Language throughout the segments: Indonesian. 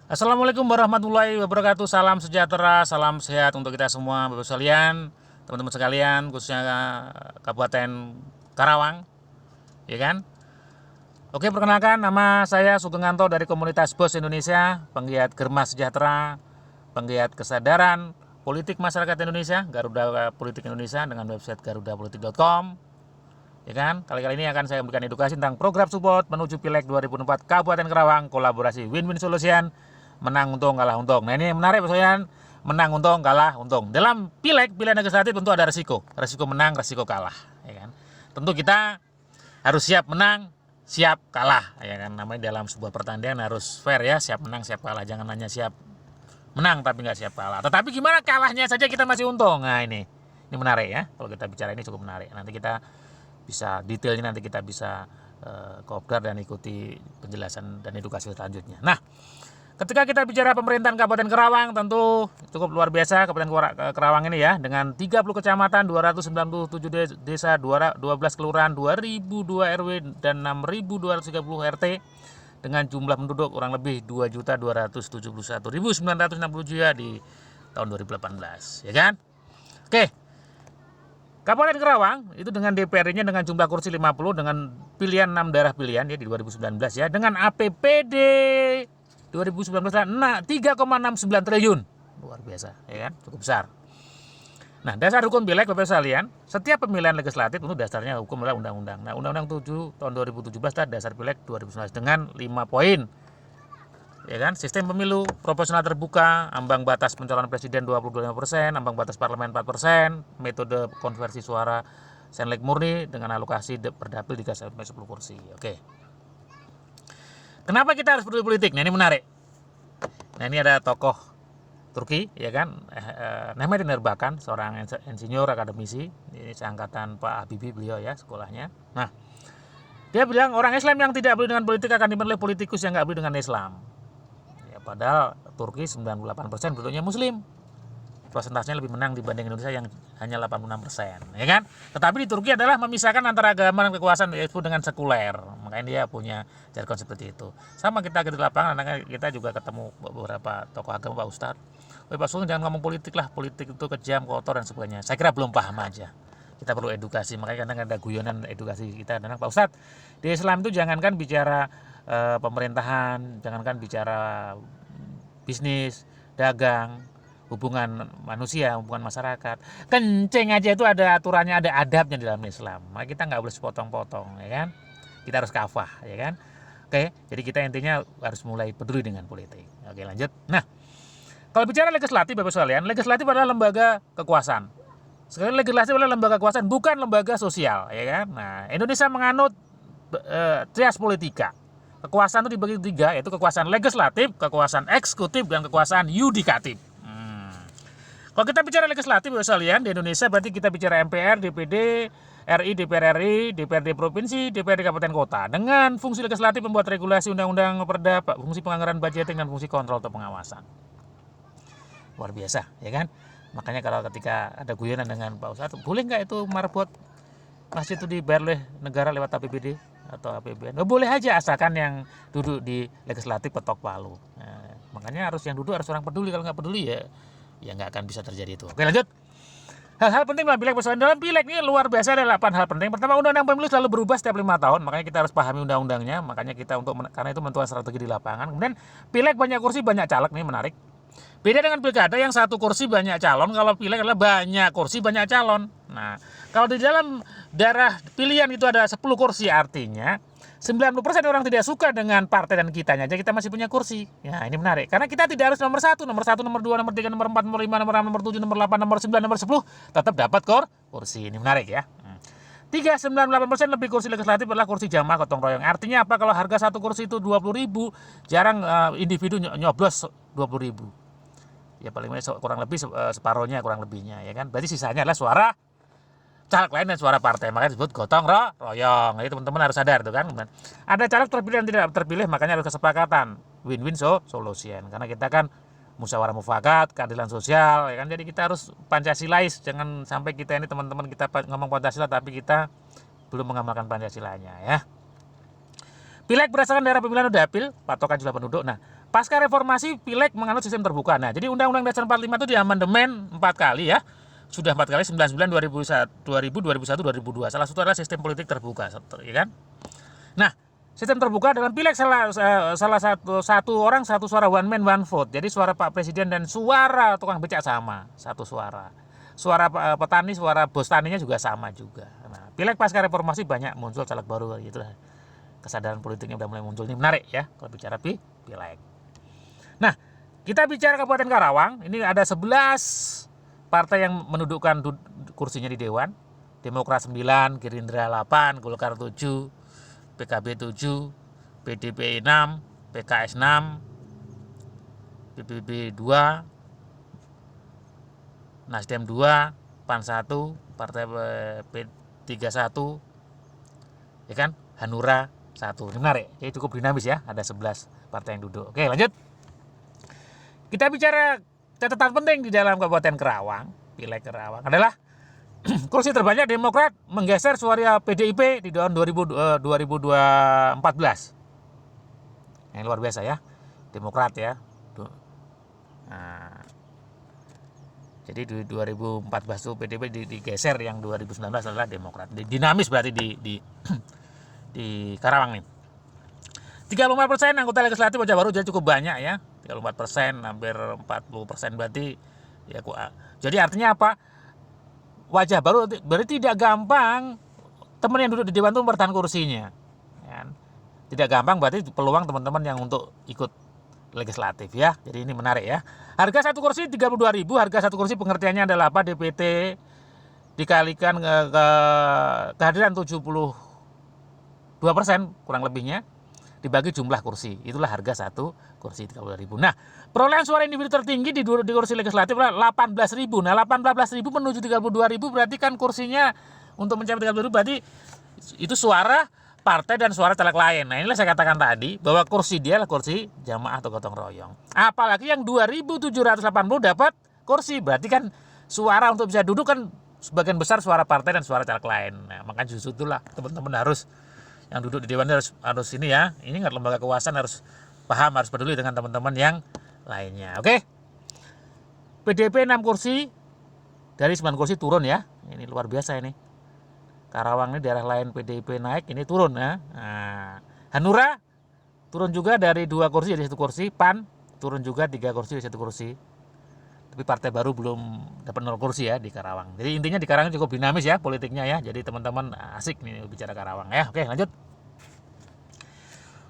Assalamualaikum warahmatullahi wabarakatuh. Salam sejahtera, salam sehat untuk kita semua, Bapak sekalian, teman-teman sekalian, khususnya Kabupaten Karawang, ya kan? Oke, perkenalkan nama saya Sugeng Anto dari komunitas Bos Indonesia, penggiat Germas Sejahtera, penggiat kesadaran politik masyarakat Indonesia, Garuda Politik Indonesia dengan website garudapolitik.com. Ya kan? Kali-kali ini akan saya memberikan edukasi tentang program support menuju Pileg 2004 Kabupaten Karawang, kolaborasi win-win solution, menang untung kalah untung. Nah, ini menarik Pak Soyan, menang untung kalah untung. Dalam Pileg, pilihan legislatif tentu ada resiko menang, resiko kalah, ya kan? Tentu kita harus siap menang, siap kalah, ya kan? Namanya dalam sebuah pertandingan harus fair ya, siap menang, siap kalah. Jangan hanya siap menang tapi nggak siap kalah. Tetapi gimana kalahnya saja kita masih untung? Nah, ini menarik ya. Kalau kita bicara ini cukup menarik. Nanti kita bisa detailnya, nanti kita bisa kopdar dan ikuti penjelasan dan edukasi selanjutnya. Nah, ketika kita bicara pemerintahan Kabupaten Karawang, tentu cukup luar biasa Kabupaten Karawang ini ya, dengan 30 kecamatan, 297 desa, 12 kelurahan, 2002 RW dan 6.230 RT dengan jumlah penduduk kurang lebih 2.271.960 jiwa di tahun 2018, ya kan? Oke. Kabupaten Karawang itu dengan DPRD-nya dengan jumlah kursi 50 dengan pilihan 6 daerah pilihan ya di 2019 ya, dengan APBD 2019 3,69 triliun. Luar biasa, ya kan? Cukup besar. Nah, dasar hukum Pileg Bapak sekalian, setiap pemilihan legislatif itu dasarnya hukum adalah undang-undang. Nah, Undang-Undang 7 tahun 2017 dasar Pileg 2019 dengan 5 poin. Ya kan, sistem pemilu proporsional terbuka, ambang batas pencalonan presiden 25%, ambang batas parlemen 4%, metode konversi suara senlek murni dengan alokasi per dapil 3 sampai 10 kursi. Oke. Kenapa kita harus peduli politik? Nah, ini menarik. Nah, ini ada tokoh Turki, ya kan, Mehmet Erbakan, seorang insinyur akademisi, ini seangkatan Pak Habibie beliau ya sekolahnya. Nah, dia bilang orang Islam yang tidak peduli dengan politik akan dimenilai politikus yang nggak peduli dengan Islam. Padahal Turki 98% penduduknya Muslim, persentasenya lebih menang dibanding Indonesia yang hanya 86%, ya kan? Tetapi di Turki adalah memisahkan antara agama dan kekuasaan, yaitu dengan sekuler. Makanya dia punya jargon seperti itu. Sama kita di lapangan, kita juga ketemu beberapa tokoh agama, Pak Ustadz. Pak Sugeng jangan ngomong politik lah, politik itu kejam, kotor dan sebagainya. Saya kira belum paham aja. Kita perlu edukasi, makanya kadang ada guyonan edukasi kita. Dan Pak Ustadz, di Islam itu jangankan bicara pemerintahan, jangankan bicara bisnis, dagang, hubungan manusia, hubungan masyarakat. Kencing aja itu ada aturannya, ada adabnya di dalam Islam. Maka kita nggak boleh sepotong-potong, ya kan? Kita harus kafah, ya kan? Oke, jadi kita intinya harus mulai peduli dengan politik. Oke, lanjut. Nah, kalau bicara legislatif, Bapak sekalian, legislatif adalah lembaga kekuasaan. Sekali legislatif adalah lembaga kekuasaan, bukan lembaga sosial, ya kan? Nah, Indonesia menganut trias politika. Kekuasaan itu dibagi tiga, yaitu kekuasaan legislatif, kekuasaan eksekutif, dan kekuasaan yudikatif. Kalau kita bicara legislatif, Bapak sekalian, di Indonesia berarti kita bicara MPR, DPD, RI, DPR RI, DPRD provinsi, DPRD kabupaten kota. Dengan fungsi legislatif membuat regulasi undang-undang perda, fungsi penganggaran budgeting dan fungsi kontrol atau pengawasan. Luar biasa, ya kan? Makanya kalau ketika ada guyonan dengan Pak Ustadz, boleh nggak itu marbot masjid itu dibayar oleh negara lewat APBD atau APBN? Oh, boleh aja, asalkan yang duduk di legislatif ketok palu. Nah, makanya harus yang duduk harus orang peduli. Kalau nggak peduli ya nggak akan bisa terjadi itu. Oke, lanjut. Hal-hal penting dalam Pileg. Dalam Pileg ini luar biasa ada 8 hal penting. Pertama, undang-undang pemilu selalu berubah setiap 5 tahun, makanya kita harus pahami undang-undangnya. Makanya kita karena itu menentukan strategi di lapangan. Kemudian Pileg banyak kursi banyak caleg, nih menarik. Beda dengan pilkada yang satu kursi banyak calon, kalau Pileg adalah banyak kursi banyak calon. Nah, kalau di dalam daerah pilihan itu ada 10 kursi, artinya 90% orang tidak suka dengan partai dan kitanya aja kita masih punya kursi. Ya, ini menarik. Karena kita tidak harus nomor 1, nomor 2, nomor 3, nomor 4, nomor 5, nomor 6, nomor 7, nomor 8, nomor 9, nomor 10 tetap dapat kursi. Ini menarik ya. 98% lebih kursi legislatif adalah kursi jamaah gotong royong. Artinya apa? Kalau harga satu kursi itu 20.000, jarang individu nyoblos 20.000. Ya paling kurang lebih separohnya kurang lebihnya, ya kan? Berarti sisanya adalah suara caleg lain dan suara partai, makanya disebut gotong royong. Jadi teman-teman harus sadar tuh kan. Ada caleg terpilih dan tidak terpilih, makanya harus kesepakatan win-win solution. Karena kita kan musyawarah mufakat, keadilan sosial, ya kan. Jadi kita harus Pancasilais, jangan sampai kita ini teman-teman kita ngomong Pancasila tapi kita belum mengamalkan Pancasilanya ya. Pileg berdasarkan daerah pemilihan dapil, patokan jumlah penduduk. Nah, pasca reformasi pileg menganut sistem terbuka. Nah, jadi Undang-Undang Dasar 45 itu diamandemen 4 kali ya. Sudah 4 kali, 99, 2000, 2001, 2002. Salah satu adalah sistem politik terbuka, ya kan? Nah, sistem terbuka dalam pileg salah satu orang satu suara, one man one vote. Jadi suara Pak Presiden dan suara tukang becak sama, satu suara. Suara petani, suara bos taninya juga sama juga. Nah, pileg pasca reformasi banyak muncul caleg baru gitu lah. Kesadaran politiknya udah mulai muncul. Ini menarik ya kalau bicara pileg. Nah, kita bicara Kabupaten Karawang, ini ada 11 partai yang mendudukkan kursinya di Dewan. Demokrat 9, Gerindra 8, Golkar 7, PKB 7, PDP 6, PKS 6, PBB 2, Nasdem 2, PAN 1, Partai P31, ya kan? Hanura 1. Ini menarik, jadi cukup dinamis ya, ada 11 partai yang duduk. Oke, lanjut. Kita bicara catatan penting di dalam Kabupaten Karawang, pileg Karawang adalah kursi terbanyak Demokrat menggeser suara PDIP di tahun 2014. Yang luar biasa ya, Demokrat ya. Nah, jadi di 2014 itu PDIP digeser, yang 2019 adalah Demokrat. Dinamis berarti di Karawang nih. 34% anggota legislatif wajah baru, jadi cukup banyak ya. 34%, hampir 40% berarti ya. Jadi artinya apa? Wajah baru berarti tidak gampang teman yang duduk di dewan itu mempertahankan kursinya. Ya. Tidak gampang berarti peluang teman-teman yang untuk ikut legislatif ya. Jadi ini menarik ya. Harga satu kursi 32.000, harga satu kursi pengertiannya adalah apa? DPT dikalikan kehadiran 72% kurang lebihnya, dibagi jumlah kursi, itulah harga satu kursi 32.000. Nah, perolehan suara individu tertinggi di kursi legislatif adalah 18.000. Nah, 18.000 menuju 32.000 berarti kan kursinya untuk mencapai 32.000 berarti itu suara partai dan suara caleg lain. Nah, inilah saya katakan tadi bahwa kursi dia adalah kursi jamaah atau gotong royong. Apalagi yang 2.780 dapat kursi, berarti kan suara untuk bisa duduk kan sebagian besar suara partai dan suara caleg lain. Nah, makanya justru itulah teman-teman harus yang duduk di dewan harus ini ya, ini nggak lembaga kekuasaan, harus paham, harus peduli dengan teman-teman yang lainnya. Oke, PDP 6 kursi dari 9 kursi turun ya, ini luar biasa ini. Karawang ini daerah lain PDP naik, ini turun ya. Nah, Hanura turun juga dari 2 kursi jadi 1 kursi, PAN turun juga 3 kursi jadi 1 kursi. Tapi partai baru belum dapat 0 kursi ya di Karawang. Jadi intinya di Karawang cukup dinamis ya politiknya ya. Jadi teman-teman asik nih bicara Karawang ya. Oke, lanjut.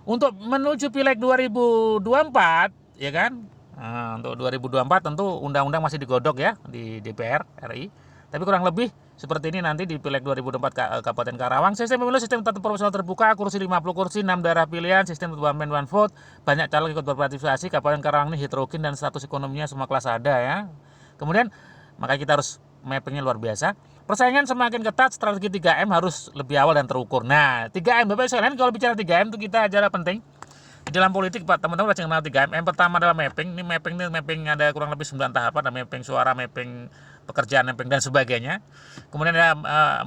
Untuk menuju Pileg 2024 ya kan. Nah, untuk 2024 tentu undang-undang masih digodok ya di DPR RI. Tapi kurang lebih seperti ini nanti di Pileg 2024 Kabupaten Karawang. Sistem pemilu sistem tertutup proporsional terbuka, kursi 50 kursi, 6 daerah pilihan, sistem one man one vote, banyak caleg ikut berpartisipasi. Kabupaten Karawang ini heterogen dan status ekonominya semua kelas ada ya. Kemudian makanya kita harus mappingnya luar biasa. Persaingan semakin ketat, strategi 3M harus lebih awal dan terukur. Nah, 3M Bapak sekalian, kalau bicara 3M itu kita ajaran penting. Di dalam politik Pak, teman-teman pasti kenal 3M. Yang pertama adalah mapping. Ini mapping ada kurang lebih 9 tahapan, ada mapping suara, mapping pekerjaan, mapping dan sebagainya. Kemudian ada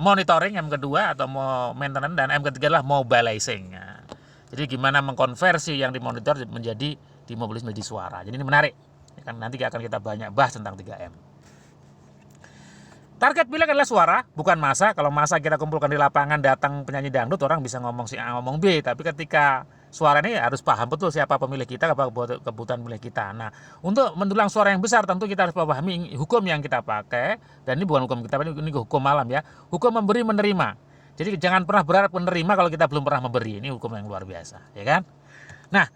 monitoring yang kedua atau maintenance, dan yang ketiga adalah mobilizing. Nah, jadi gimana mengkonversi yang dimonitor menjadi dimobilis menjadi suara. Jadi ini menarik. Kan nanti akan kita banyak bahas tentang 3M. Target pileg adalah suara, bukan masa. Kalau masa kita kumpulkan di lapangan, datang penyanyi dangdut, orang bisa ngomong si A ngomong B. Tapi ketika suara ini harus paham betul siapa pemilih kita, apa kebutuhan pemilih kita. Nah, untuk mendulang suara yang besar tentu kita harus memahami hukum yang kita pakai. Dan ini bukan hukum kita, ini hukum alam ya. Hukum memberi menerima. Jadi jangan pernah berharap menerima kalau kita belum pernah memberi. Ini hukum yang luar biasa, ya kan? Nah,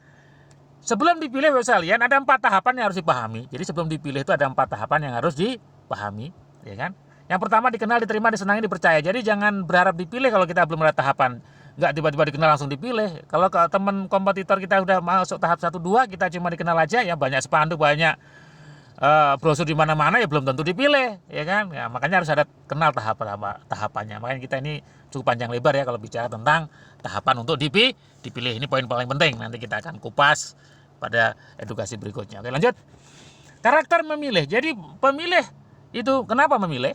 sebelum dipilih Bapak sekalian ada 4 tahapan yang harus dipahami. Jadi sebelum dipilih itu ada 4 tahapan yang harus dipahami, ya kan? Yang pertama dikenal, diterima, disenangi, dipercaya. Jadi jangan berharap dipilih kalau kita belum ada tahapan. Nggak tiba-tiba dikenal langsung dipilih. Kalau ke teman kompetitor kita udah masuk tahap 1-2, kita cuma dikenal aja ya, banyak spanduk, banyak brosur di mana-mana ya belum tentu dipilih, ya kan? Ya, makanya harus ada kenal tahapannya. Makanya kita ini cukup panjang lebar ya kalau bicara tentang tahapan untuk dipilih. Ini poin paling penting. Nanti kita akan kupas pada edukasi berikutnya. Oke, lanjut. Karakter memilih. Jadi pemilih itu kenapa memilih?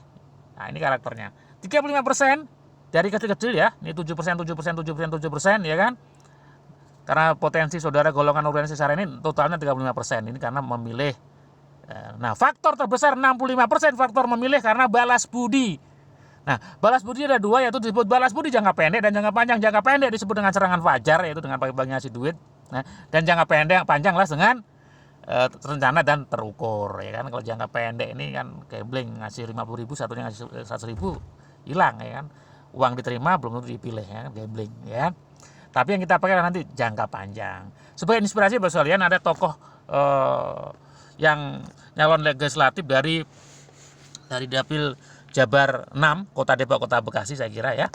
Nah, ini karakternya. 35% dari kecil-kecil ya. Ini 7%, 7%, 7%, 7%, ya kan? Karena potensi saudara golongan organisasi syariah ini totalnya 35%. Ini karena memilih. Nah, faktor terbesar 65% faktor memilih karena balas budi. Nah, balas budi ada dua, yaitu disebut balas budi jangka pendek dan jangka panjang. Jangka pendek disebut dengan serangan fajar, yaitu dengan pagi-pagi ngasih duit. Nah, dan jangka pendek panjang lah dengan rencana dan terukur, ya kan. Kalau jangka pendek ini kan gambling, ngasih 50.000, satunya ngasih 100.000, hilang, ya kan. Uang diterima belum tentu dipilih, ya kan, gambling, ya. Tapi yang kita pakai nanti jangka panjang. Sebagai inspirasi buat kalian, ada tokoh yang nyalon legislatif dari Dapil Jabar 6, Kota Depok, Kota Bekasi, saya kira, ya.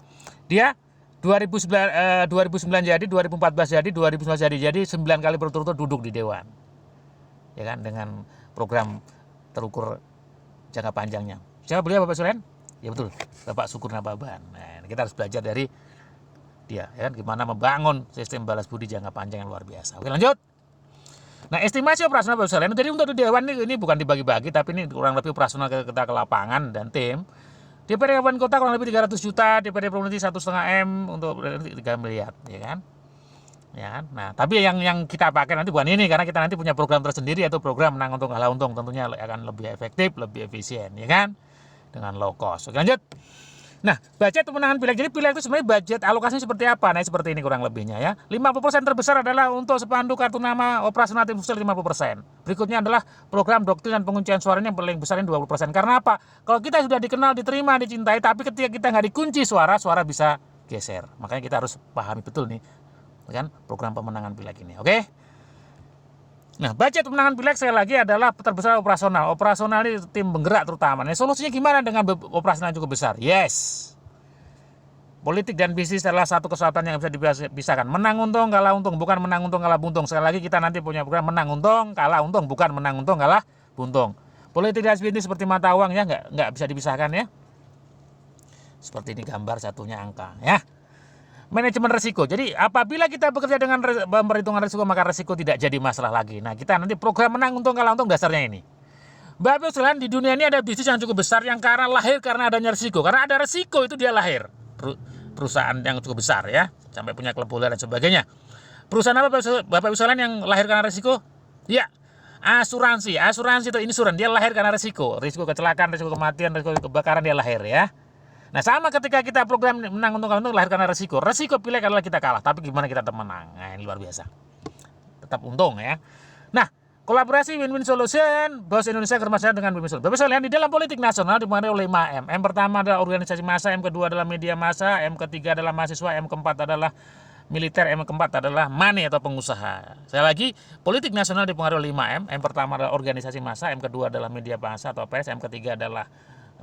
Dia 2009 jadi, 2014 jadi, 2019 jadi 9 kali berturut-turut duduk di dewan. Ya kan, dengan program terukur jangka panjangnya. Siapa beliau, Bapak Sulen? Ya betul, Bapak Syukur Nababan. Nah, kita harus belajar dari dia, ya kan, gimana membangun sistem balas budi jangka panjang yang luar biasa. Oke, lanjut. Nah, estimasi operasional Bapak Sekalian, jadi untuk di dewan ini bukan dibagi-bagi, tapi ini kurang lebih operasional kita ke lapangan dan tim. DPD Kabupaten Kota kurang lebih 300 juta, DPD Provinsi 1,5 M, untuk 3 miliar, ya kan? Ya kan? Nah, tapi yang kita pakai nanti bukan ini, karena kita nanti punya program tersendiri, yaitu program menang untung kalah untung, tentunya akan lebih efektif, lebih efisien, ya kan? Dengan low cost. Oke, lanjut. Nah, budget pemenangan pileg. Jadi pileg itu sebenarnya budget alokasinya seperti apa? Nah, seperti ini kurang lebihnya, ya. 50% terbesar adalah untuk spanduk kartu nama operasional tim sukses 50%. Berikutnya adalah program doktrin dan penguncian suaranya yang paling besar ini 20%. Karena apa? Kalau kita sudah dikenal, diterima, dicintai, tapi ketika kita nggak dikunci suara bisa geser. Makanya kita harus pahami betul nih, kan, program pemenangan pileg ini. Oke? Nah, budget pemenangan pileg sekali lagi adalah terbesar operasional. Operasional ini tim penggerak terutama. Nah, solusinya gimana dengan operasional yang cukup besar? Yes. Politik dan bisnis adalah satu kesatuan yang bisa dipisahkan. Menang untung, kalah untung, bukan menang untung, kalah buntung. Sekali lagi kita nanti punya program menang untung, kalah untung, bukan menang untung, kalah buntung. Politik dan bisnis seperti mata uang, ya, nggak bisa dipisahkan, ya. Seperti ini gambar satunya angka, ya. Manajemen risiko. Jadi apabila kita bekerja dengan perhitungan risiko, maka risiko tidak jadi masalah lagi. Nah, kita nanti program menang untung kalah untung dasarnya ini. Bapak sekalian, di dunia ini ada bisnis yang cukup besar yang lahir karena adanya risiko. Karena ada risiko itu dia lahir. Perusahaan yang cukup besar, ya, sampai punya klub bola dan sebagainya. Perusahaan apa Bapak sekalian yang lahir karena risiko? Ya, asuransi. Asuransi itu insurans, dia lahir karena risiko. Risiko kecelakaan, risiko kematian, risiko kebakaran dia lahir, ya. Nah, sama ketika kita program menang untung kalah untung lahir karena resiko. Resiko pileg adalah kita kalah, tapi gimana kita tetap menang. Nah, ini luar biasa. Tetap untung, ya. Nah, kolaborasi win-win solution, Bos Indonesia kerjasama dengan win-win solution. Bapak sekalian, di dalam politik nasional dipengaruhi oleh 5M. M pertama adalah organisasi massa, M kedua adalah media massa, M ketiga adalah mahasiswa, M keempat adalah militer, M keempat adalah money atau pengusaha. Saya lagi, politik nasional dipengaruhi oleh 5M. M pertama adalah organisasi massa, M kedua adalah media massa atau pers, M ketiga adalah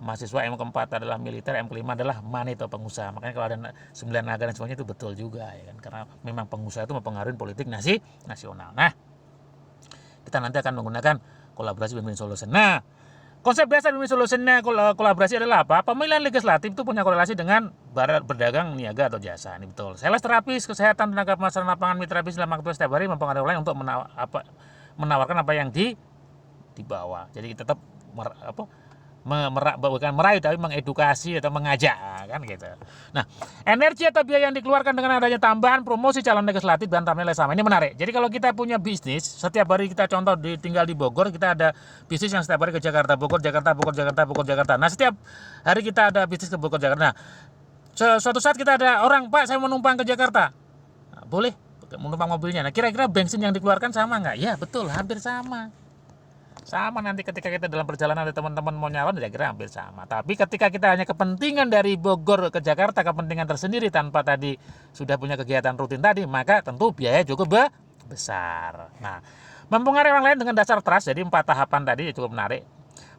mahasiswa, M keempat adalah militer, M kelima adalah money atau pengusaha. Makanya kalau ada 9 naga dan semuanya itu betul juga, ya kan, karena memang pengusaha itu mempengaruhi politik nasional. Nah, kita nanti akan menggunakan kolaborasi win-win solution. Nah, konsep dasar win-win solutionnya kolaborasi adalah apa? Pemilihan legislatif itu punya korelasi dengan berdagang, niaga atau jasa. Ini betul. Sales terapis, kesehatan, tenaga pemasaran lapangan, mitra bisnis dalam aktivitas setiap hari mempengaruhi orang untuk menawarkan apa yang dibawa. Jadi tetap bukan merayu tapi mengedukasi atau mengajak, kan gitu. Nah, energi atau biaya yang dikeluarkan dengan adanya tambahan promosi calon legislatif dan tambahan sama ini menarik. Jadi kalau kita punya bisnis, setiap hari kita contoh tinggal di Bogor, kita ada bisnis yang setiap hari ke Jakarta, Bogor, Jakarta, Bogor, Jakarta, Bogor, Jakarta. Nah, setiap hari kita ada bisnis ke Bogor, Jakarta. Nah, suatu saat kita ada orang, Pak, saya mau numpang ke Jakarta. Nah, boleh menumpang mobilnya. Nah, kira-kira bensin yang dikeluarkan sama nggak? Ya, betul, hampir sama. Sama nanti ketika kita dalam perjalanan ada teman-teman mau nyalon, ya kira hampir sama. Tapi ketika kita hanya kepentingan dari Bogor ke Jakarta, kepentingan tersendiri tanpa tadi sudah punya kegiatan rutin tadi, maka tentu biaya cukup besar. Nah, mempengaruhi orang lain dengan dasar trust, jadi 4 tahapan tadi cukup menarik.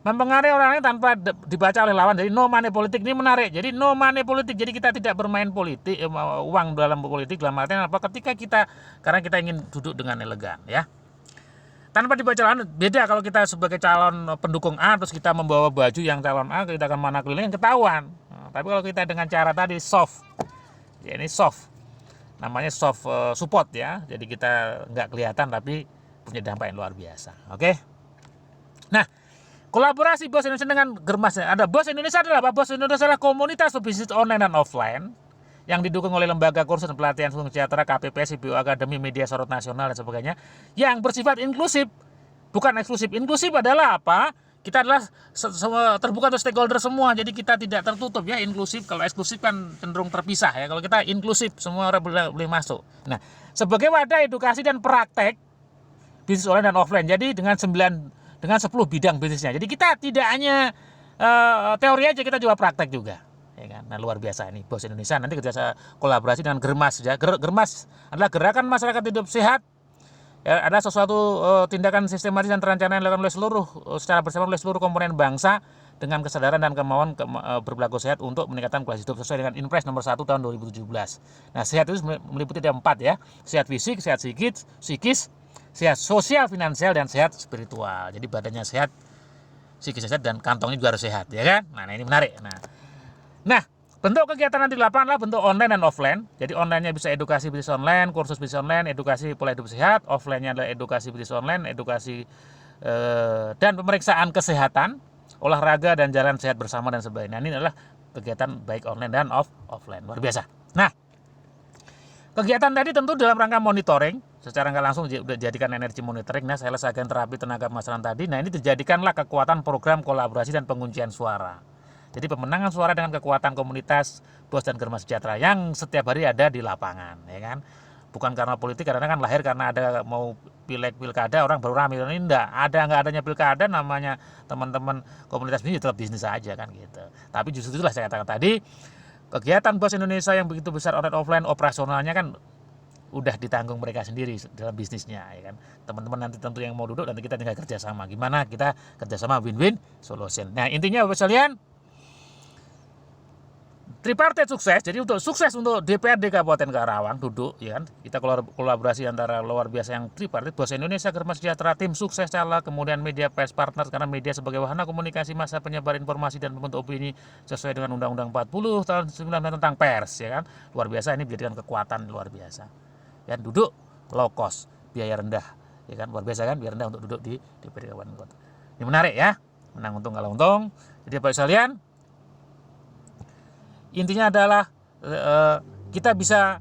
Mempengaruhi orang lain tanpa dibaca oleh lawan, jadi no money politik ini menarik. Jadi no money politik, jadi kita tidak bermain politik, uang dalam politik, dalam artian apa? Karena kita ingin duduk dengan elegan, ya. Tanpa dibaca lawan, beda kalau kita sebagai calon pendukung A, terus kita membawa baju yang calon A, kita akan mana keliling ketahuan. Nah, tapi kalau kita dengan cara tadi soft, ya ini soft, namanya soft support, ya. Jadi kita nggak kelihatan tapi punya dampak yang luar biasa. Oke. Nah, kolaborasi Bos Indonesia dengan Germas. Ada Bos Indonesia adalah apa? Bos Indonesia adalah komunitas bisnis online dan offline yang didukung oleh lembaga kursus dan pelatihan sungguh sejahtera, KPPS, IPU Akademi, Media Sorot Nasional dan sebagainya, yang bersifat inklusif, bukan eksklusif. Inklusif adalah apa? Kita adalah terbuka untuk stakeholder semua, jadi kita tidak tertutup ya, inklusif. Kalau eksklusif kan cenderung terpisah ya, kalau kita inklusif semua orang boleh masuk. Nah, sebagai wadah edukasi dan praktek bisnis online dan offline, jadi dengan 10 bidang bisnisnya. Jadi kita tidak hanya teori aja, kita juga praktek juga. Ya kan? Nah, luar biasa ini Bos Indonesia. Nanti kerja kolaborasi dengan Germas ya. Germas adalah Gerakan Masyarakat Hidup Sehat. Ya, ada sesuatu tindakan sistematis dan terencana yang dilakukan oleh secara bersama oleh seluruh komponen bangsa dengan kesadaran dan kemauan berperilaku sehat untuk meningkatkan kualitas hidup sesuai dengan Inpres nomor 1 tahun 2017. Nah, sehat itu meliputi ada 4 ya. Sehat fisik, sehat psikis, sehat sosial, finansial, dan sehat spiritual. Jadi badannya sehat, psikis sehat, dan kantongnya juga harus sehat, ya kan? Nah, ini menarik. Nah, bentuk kegiatan nanti di lapangan adalah bentuk online dan offline. Jadi online-nya bisa edukasi bisnis online, kursus bisnis online, edukasi pola hidup sehat. Offline-nya adalah edukasi bisnis online, edukasi dan pemeriksaan kesehatan, olahraga dan jalan sehat bersama dan sebagainya. Ini adalah kegiatan baik online dan offline. Luar biasa. Nah, kegiatan tadi tentu dalam rangka monitoring, secara nggak langsung dijadikan energi monitoring. Nah, sales agen terapi tenaga pemasaran tadi. Nah, ini dijadikanlah kekuatan program kolaborasi dan penguncian suara. Jadi pemenangan suara dengan kekuatan komunitas Bos dan Germas Sejahtera yang setiap hari ada di lapangan, ya kan? Bukan karena politik, karena kan lahir karena ada mau pilkada orang baru ramai. Ini nggak adanya pilkada, namanya teman-teman komunitas bisnis tetap bisnis aja kan gitu. Tapi justru itulah saya katakan tadi, kegiatan Bos Indonesia yang begitu besar online offline, operasionalnya kan udah ditanggung mereka sendiri dalam bisnisnya, ya kan. Teman-teman nanti tentu yang mau duduk, nanti kita tinggal kerjasama. Gimana kita kerjasama win-win solution. Nah, intinya Bapak sekalian, tripartite sukses. Jadi untuk sukses untuk DPRD Kabupaten Karawang duduk, ya kan, kita kolaborasi antara luar biasa yang tripartite, Bos Indonesia, Germas Sejahtera, tim sukses Cala, kemudian media pers partner, karena media sebagai wahana komunikasi massa penyebar informasi dan membentuk opini sesuai dengan Undang-Undang 40 tahun 19 tentang pers, ya kan. Luar biasa, ini menjadikan kekuatan luar biasa. Ya, duduk low cost, biaya rendah, ya kan, luar biasa kan, biaya rendah untuk duduk di DPRD Kabupaten Kota. Ini menarik ya, menang untung kalah untung. Jadi Bapak sekalian, intinya adalah kita bisa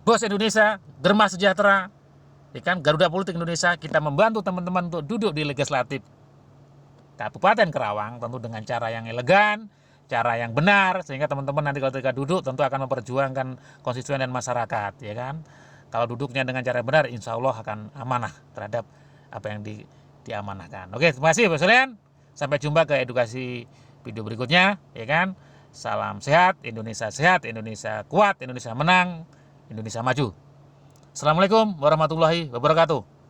Bos Indonesia, Germas Sejahtera, ya kan, Garuda Politik Indonesia, kita membantu teman-teman untuk duduk di legislatif Kabupaten Karawang, tentu dengan cara yang elegan, cara yang benar, sehingga teman-teman nanti kalau ketika duduk tentu akan memperjuangkan konstituen dan masyarakat, ya kan. Kalau duduknya dengan cara benar, insya Allah akan amanah terhadap apa yang diamanahkan. Oke, terima kasih Bapak sekalian. Sampai jumpa ke edukasi video berikutnya, ya kan. Salam sehat, Indonesia kuat, Indonesia menang, Indonesia maju. Assalamualaikum warahmatullahi wabarakatuh.